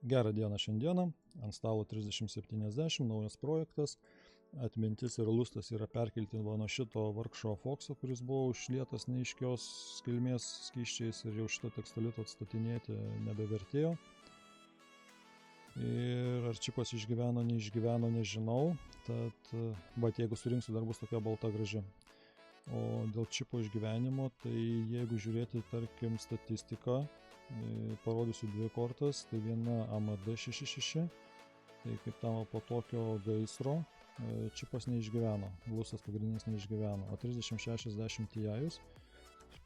Gerą dieną šiandieną, ant stalo 3070, naujas projektas, atmintis ir lustas yra perkelti nuo šito Vargšo Foxo, kuris buvo užlietas neaiškios kilmės skysčiais ir jau šito tekstolito atstatinėti nebevertėjo. Ir ar čipas išgyveno, neišgyveno, nežinau, tad, bet jeigu surinksiu, dar bus tokia balta graži. O dėl čipo išgyvenimo, tai jeigu žiūrėti, tarkim, statistiką, parodysiu dvi kortas, tai viena AMD66, tai kaip tam po tokio gaisro čipas neišgyveno, lustas pagrindinis neišgyveno, o 3060 Ti'us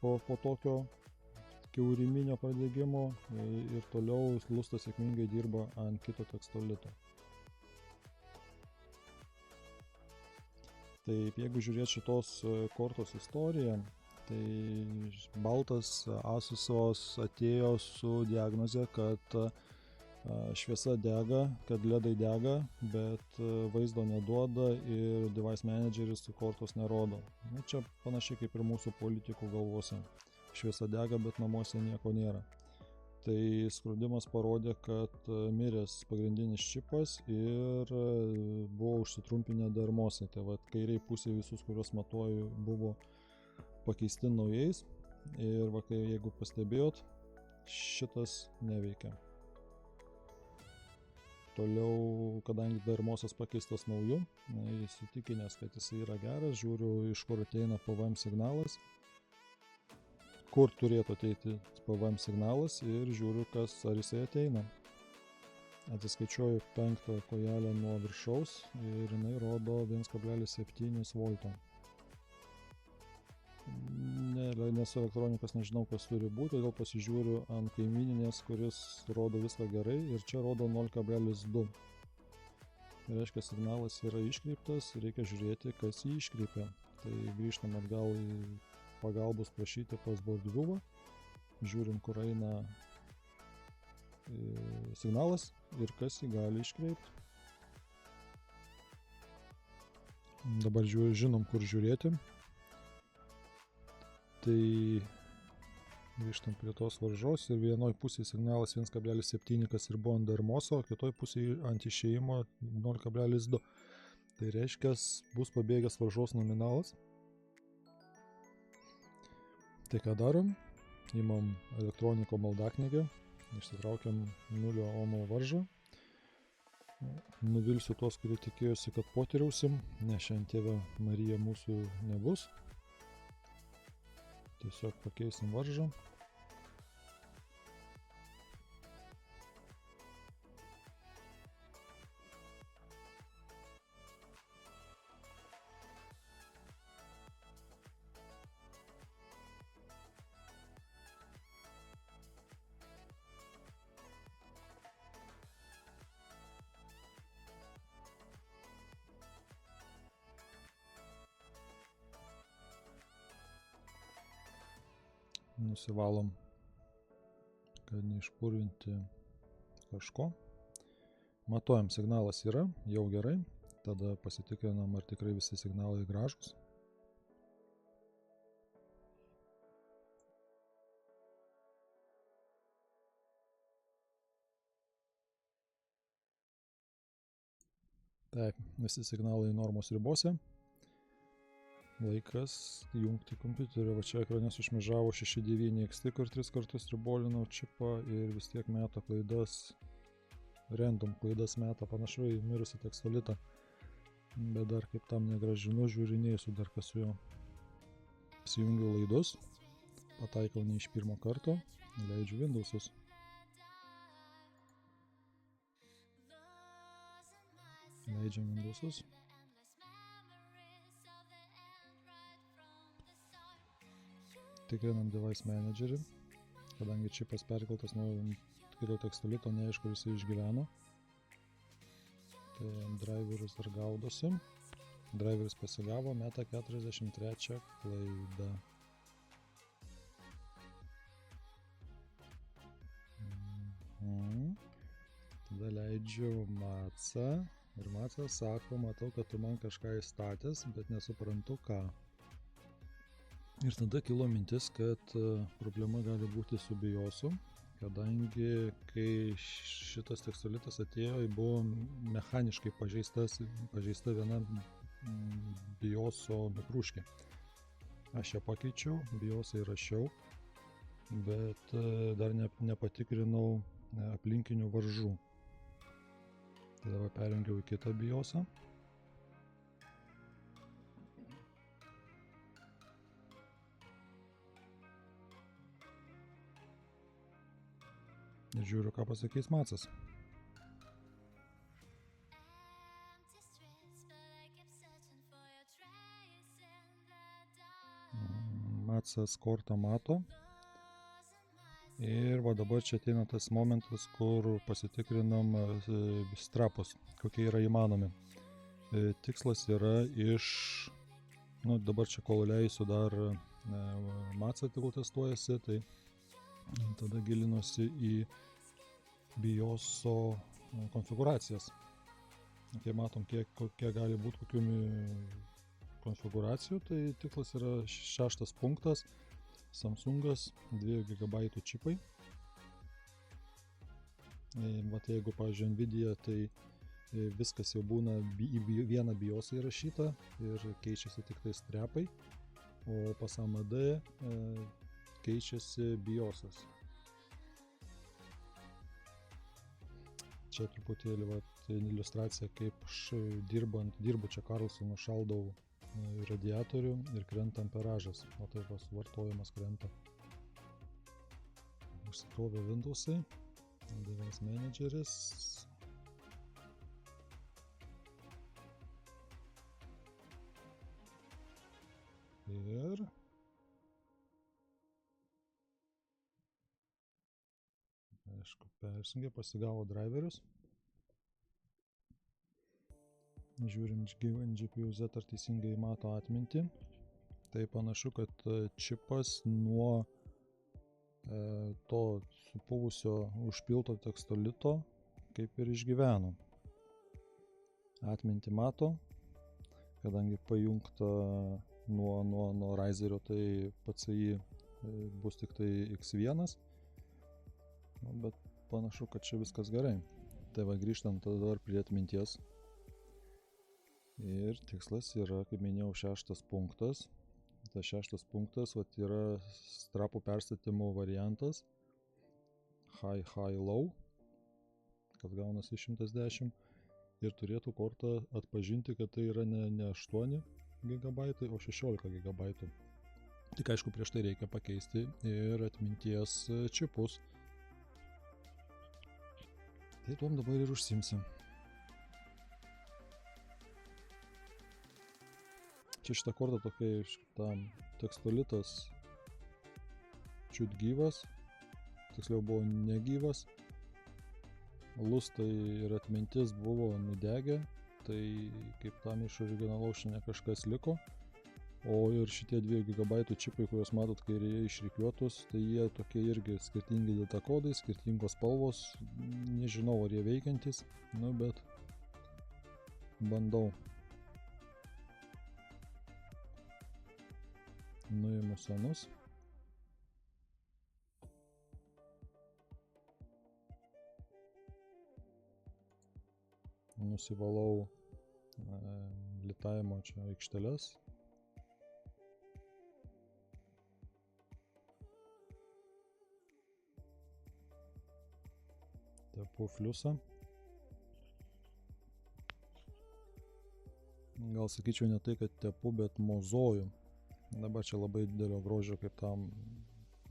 po tokio kiauriminio pradegimo ir toliau lustas sėkmingai dirba ant kito tekstolito. Taip, jeigu žiūrėt šitos kortos istoriją, tai baltas Asusos atėjo su diagnoze, kad šviesa dega, kad ledai dega, bet vaizdo neduoda ir device manageris kortos nerodo. Čia panašiai kaip ir mūsų politikų galvose. Šviesa dega, bet namuose nieko nėra. Tai skrudimas parodė, kad miręs pagrindinis čipas ir buvo užsitrumpinę DRMOSai. Tai vat kairiai pusė visus, kuriuos matuoju, buvo pakeisti naujais ir va, jeigu pastebėjot, šitas neveikia. Toliau, kadangi DRMOSas pakeistas nauju, įsitikinęs, kad jis yra geras, žiūriu, iš kur ateina PWM signalas, kur turėtų ateiti PWM signalas ir žiūriu, ar jisai ateina. Atsiskaičiuoju 5 kojelę nuo viršaus ir jinai rodo 1,7 volto. Nesu elektronikos, nežinau, kas turi būti, todėl pasižiūriu ant kaimyninės, kuris rodo viską gerai ir čia rodo 0,2. Tai reiškia, signalas yra iškreiptas, reikia žiūrėti, kas jį iškreipia. Tai grįžtam atgal į pagalbos prašyti pas bordviuvą, žiūrim, kur eina signalas ir kas jį gali iškreipti. Dabar žinom, kur žiūrėti. Tai grįžtam prie tos varžos ir vienoj pusėje signalas 1,7, kas ir buvo ant DRMOSo, o kitoj pusėje ant išėjimo 0,2. Tai reiškia, bus pabėgęs varžos nominalas. Tai ką darom? Imam elektroniko maldaknygę, išsitraukiam 0 ohmo varžą. Nuvilsiu tuos, kurie tikėjosi, kad poteriausim, nes šiandien Tėvė Marija mūsų nebus. Tiesiog pakeisim varžą. Nusivalom, kad neišpurvinti kažko. Matuojam, signalas yra, jau gerai. Tada pasitikrinam, ar tikrai visi signalai gražūs. Taip, visi signalai normos ribose. Laikas jungti kompiuterį. Va čia ekrane sušmėžavo 6.9 kur 3 kartus ribolinau čipą ir vis tiek meta klaidas, random klaidas meta, panašu į mirusį tekstolitą. Bet dar kaip tam negražinu, žiūrinėsiu dar kas su juo. Įsijungiu laidus, pataikau ne iš pirmo karto, leidžiu Windowsus. Leidžiam Windowsus. Tikrinam device managerį, kadangi čipas perkeltas nuo kito tekstolito, neaišku, jisai išgyveno. Tai driverius dar gaudosi. Driveris pasigavo, meta 43 klaidą. Tada leidžiu macą ir macas sako, matau, kad tu man kažką įstatęs, bet nesuprantu ką. Ir tada kilo mintis, kad problema gali būti su BIOSu. kadangi kai šitas tekstolitas atėjo, buvo mechaniškai pažeista viena BIOSo mikrūškė. Aš ją pakeičiau, BIOSą įrašiau, bet dar nepatikrinau aplinkinių varžų. Tai dabar perjungiau į kitą BIOSą. Ir žiūriu, ką pasakys Macas. Macas kortą mato. Ir va dabar čia ateina tas momentas, kur pasitikrinam strapus, kokie yra įmanomi. Tikslas yra dabar čia kol leisiu dar Macą tegul testuojasi, tai tada gilinuosi į BIOSo konfiguracijas. Kai matom, kokie gali būti kokių konfiguracijų, tai tikslas yra 6 punktas, Samsungas, 2 GB čipai. Vat jeigu, pavyzdžiui, Nvidia, tai viskas jau būna į vieną BIOSą įrašyta ir keičiasi tik tai strepai, o pas AMD keičiasi BIOSas. Čia truputėlį iliustracija, kaip dirbu čia Carlsonu, šaldau radiatorių ir krenta amperažas, o taip suvartojimas krenta. Užsikrovė Windowsai, Device Manageris. Ir aišku, persijungė, pasigavo driverius. Žiūrim GPU-Z, ar teisingai mato atmintį. Tai panašu, kad čipas nuo to supuvusio užpilto tekstolito kaip ir išgyveno. Atmintį mato, kadangi pajungta nuo Rizerio, tai PCI bus tik tai X1. Bet panašu, kad čia viskas gerai. Tai va, grįžtam tada prie atminties. Ir tikslas yra, kaip minėjau, 6 punktas. Tas 6 punktas yra strapų perstatymo variantas. High, low, kas gaunasi 110. Ir turėtų korta atpažinti, kad tai yra ne 8 GB, o 16 GB. Tik aišku, prieš tai reikia pakeisti ir atminties čipus. Tai tuom dabar ir užsimsim. Čia šitą kortą tokia tam tekstolitas čiut gyvas, tiksliau buvo negyvas. Lustai ir atmintis buvo nudegę, tai kaip tam iš originalaus šiandien kažkas liko. O ir šitie 2 GB čipai, kuriuos matot kairėje išrikiuotus, tai jie tokie irgi skirtingi datakodai, skirtingos spalvos. Nežinau, ar jie veikiantys, bet bandau. Nuimu senus. Nusivalau litavimo čia aikšteles. Tepu fliusą. Gal sakyčiau ne tai, kad tepu, bet mozoju. Dabar čia labai didelio grožio kaip tam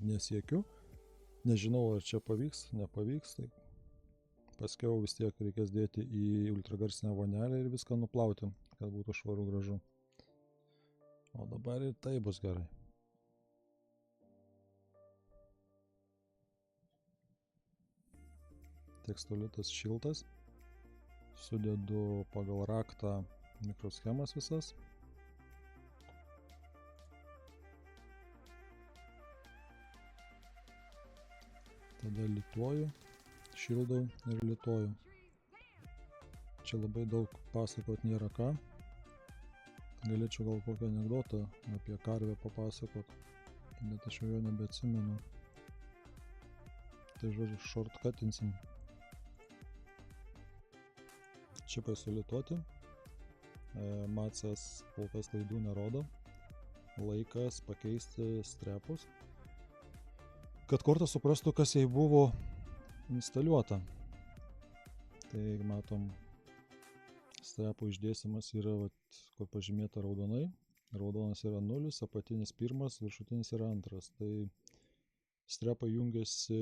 nesiekiu. Nežinau, ar čia pavyks, nepavyks. Tai paskiau vis tiek reikės dėti į ultragarsinę vonelę ir viską nuplauti, kad būtų švaru gražu. O dabar ir tai bus gerai. Tekstolitas šiltas. Sudedu pagal raktą mikroschemas visas. Tada lituoju, šildau ir lituoju. Čia labai daug pasakot nėra ką. Galėčiau gal kokią anekdotą apie karvę papasakot, bet aš jau jo nebeatsimenu. tai žodžiu shortcutinsim. Čipai sulituoti, macas kol kas klaidų nerodo, laikas pakeisti strepus, kad korta suprastų, kas jai buvo instaliuota. Tai matom, strepų išdėstymas yra, kur pažymėta raudonai. Raudonas yra 0, apatinis 1, viršutinis yra 2. Tai strepai jungiasi,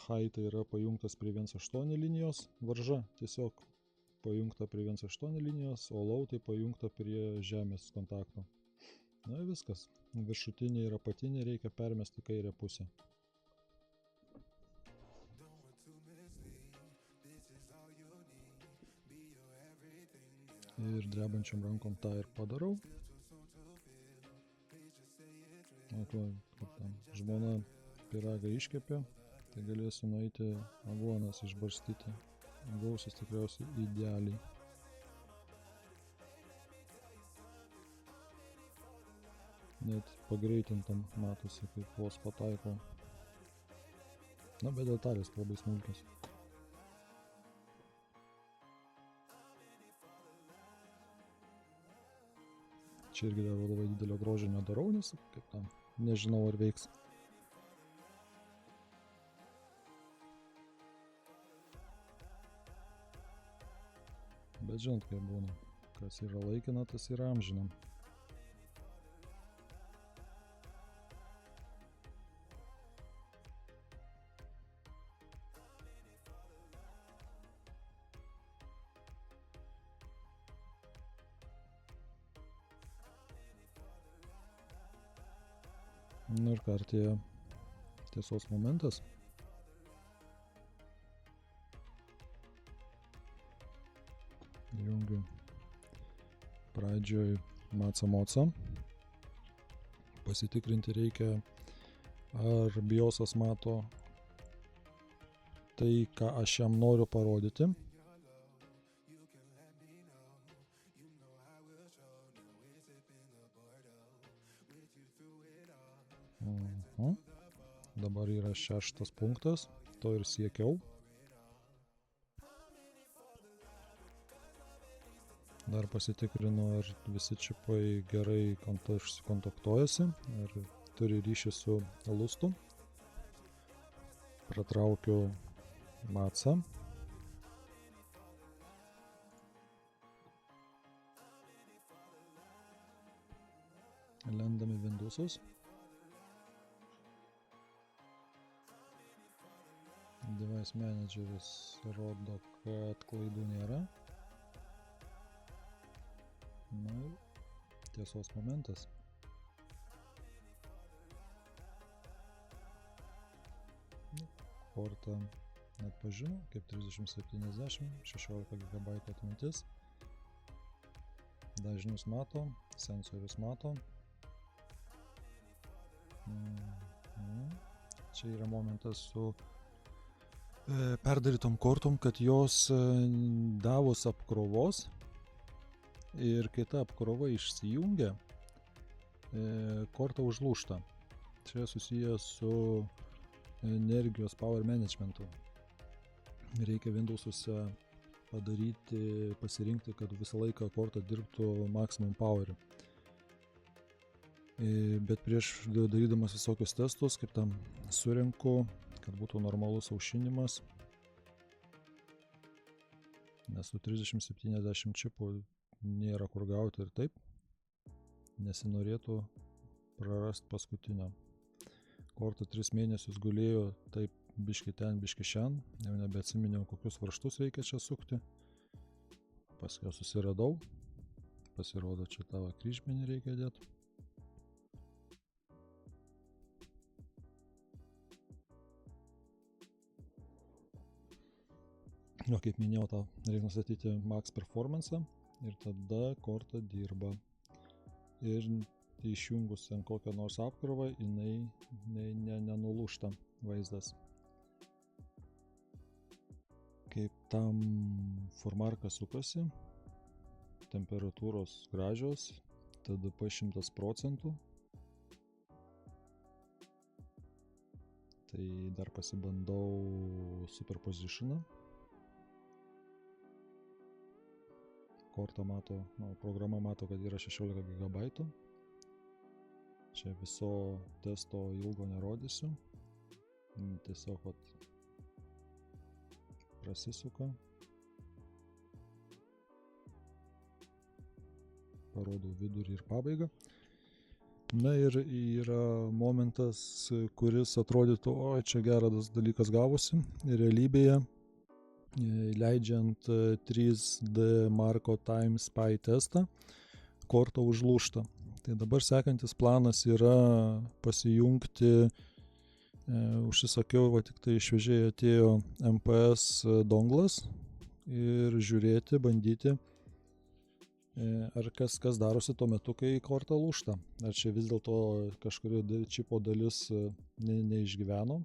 high tai yra pajungtas prie 1.8 linijos, varža tiesiog pajungta prie 1.8 linijos, o low tai pajungta prie žemės kontakto. Na ir viskas. Viršutinė ir apatinė reikia permesti kairę pusę. Ir drebančiom rankom tą ir padarau. Žmona pyragą iškepė, tai galėsiu nueiti aguonas išbarstyti. Gausis tikriausiai idealiai. Net pagreitintam matosi, kaip vos pataiko. Na, bet detalės labai smulkios. Čia irgi dar labai didelio grožio nedarau, nes kaip tam, nežinau ar veiks. Bet žinot, kaip būna, kas yra laikina, tas yra amžinam. Nu ir ką, artėja tiesos momentas. Jungiu pradžioj maca. Pasitikrinti reikia, ar biosas mato tai, ką aš jam noriu parodyti. Dabar yra 6 punktas, to ir siekiau. Dar pasitikrinu, ar visi čipai gerai kontaktuojasi, ar turi ryšį su lustu. Pratraukiu macą. Lendam į Windowsus. Device Manageris rodo, kad klaidų nėra. Na ir tiesos momentas. Kortą atpažino kaip 3070, 16 GB atmintis. Dažnius mato, sensorius mato. Čia yra momentas su perdarytom kortom, kad jos davus apkrovos ir kai ta apkrova išsijungia, korta užlūžta. Čia susijęs su energijos power managementu. Reikia Windowsuose pasirinkti, kad visą laiką korta dirbtų maximum power'u. Bet prieš darydamas visokius testus, kaip tam surenku, kad būtų normalus aušinimas, nes su 3070 čipų nėra kur gauti ir taip, nesinorėtų prarasti paskutinio. Korta 3 mėnesius gulėjo taip biški ten, biški šen, jau nebeatsiminiau, kokius varžtus reikia čia sukti. Paskui susiradau, pasirodo, čia tavo kryžmenį reikia dėti. O kaip minėjau, reikia nustatyti max performance ir tada korta dirba. Ir išjungus ant kokią nors apkrovą, jinai nenulūžta vaizdas. Kaip tam formarkas sukasi, temperatūros gražios, TDP 100%. Tai dar pasibandau Superpositioną. Korta mato, programa mato, kad yra 16 GB. Čia viso testo ilgo nerodysiu. Tiesiog prasisuka. Parodau vidurį ir pabaigą. Na ir yra momentas, kuris atrodytų, o čia geras dalykas gavosi. Realybėje, leidžiant 3D Marko Time Spy testą, korta užlūžta. Tai dabar sekantis planas yra pasijungti, užsisakiau, tik tai šviežiai atėjo MPS donglas ir žiūrėti, bandyti, ar kas darosi tuo metu, kai korta lūžta. Ar čia vis dėlto kažkurio čipo dalis neišgyveno,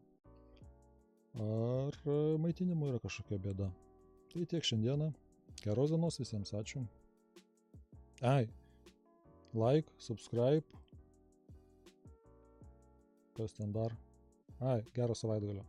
ar maitinimo yra kažkokia bėda. Tai tiek šiandieną. Geros dienos visiems, ačiū. Like, subscribe. Kas ten dar? Gero savaitgalio.